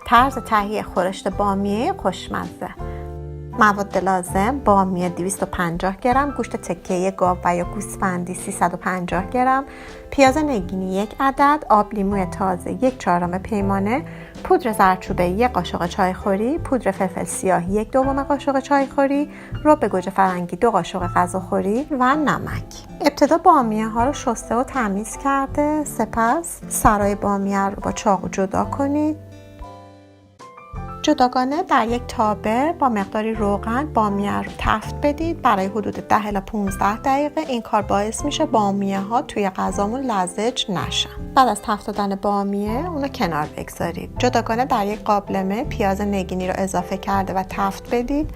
طرز تهیه خورشت بامیه خوشمزه. مواد لازم: بامیه 250 گرم، گوشت تکه گاو و یا گوسفندی 350 گرم، پیاز نگینی 1 عدد، آب لیموی تازه 1/4 پیمانه، پودر زردچوبه 1 قاشق چایخوری، پودر فلفل سیاه 1/2 قاشق چایخوری، رب گوجه فرنگی 2 قاشق غذاخوری و نمک. ابتدا بامیه ها رو شسته و تمیز کرده، سپس سرای بامیه رو با چاقو جدا کنید. جداگانه در یک تابه با مقداری روغن بامیه رو تفت بدید برای حدود 10 الی 15 دقیقه. این کار باعث میشه بامیه ها توی غذامون لزج نشن. بعد از تفت دادن بامیه اونو کنار بگذارید. جداگانه در یک قابلمه پیاز نگینی رو اضافه کرده و تفت بدید.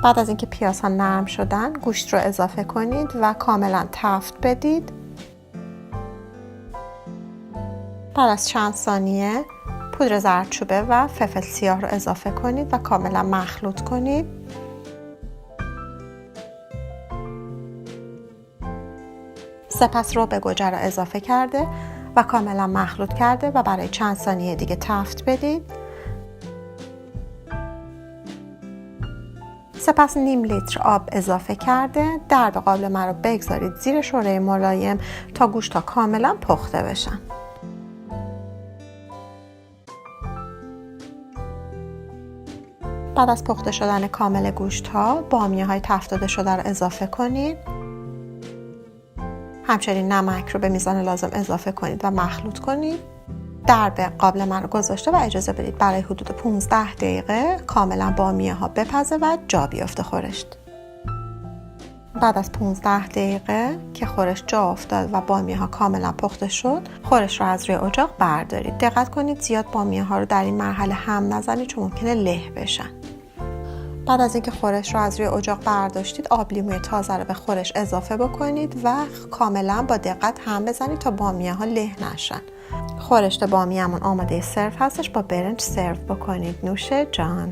بعد از اینکه پیازها نرم شدن گوشت رو اضافه کنید و کاملا تفت بدید. بعد از چند ثانیه پودر زردچوبه و فلفل سیاه رو اضافه کنید و کاملا مخلوط کنید. سپس رب گوجه رو اضافه کرده و کاملا مخلوط کرده و برای چند ثانیه دیگه تفت بدید. سپس نیم لیتر آب اضافه کرده درب قابلمه رو بگذارید زیر شوره ملایم تا گوشت‌ها کاملا پخته بشن. بعد از پخته شدن کامل گوشت‌ها بامیه های تفت داده شده رو اضافه کنید. همچنین نمک رو به میزان لازم اضافه کنید و مخلوط کنید. درب قابلمه رو گذاشته و اجازه بدید برای حدود 15 دقیقه کاملا بامیه ها بپزه و جا بیفته خورشت. بعد از 15 دقیقه که خورشت جا افتاد و بامیه ها کاملا پخته شد، خورشت رو از روی اجاق بردارید. دقت کنید زیاد بامیه ها رو در این مرحله هم نزنید چون ممکنه له بشن. بعد از اینکه خورشت رو از روی اجاق برداشتید، آب لیموی تازه رو به خورشت اضافه بکنید و کاملا با دقت هم بزنید تا بامیه ها له نشن. خورشت بامیه‌مون آماده سرو هستش. با برنج سرو بکنید. نوش جان.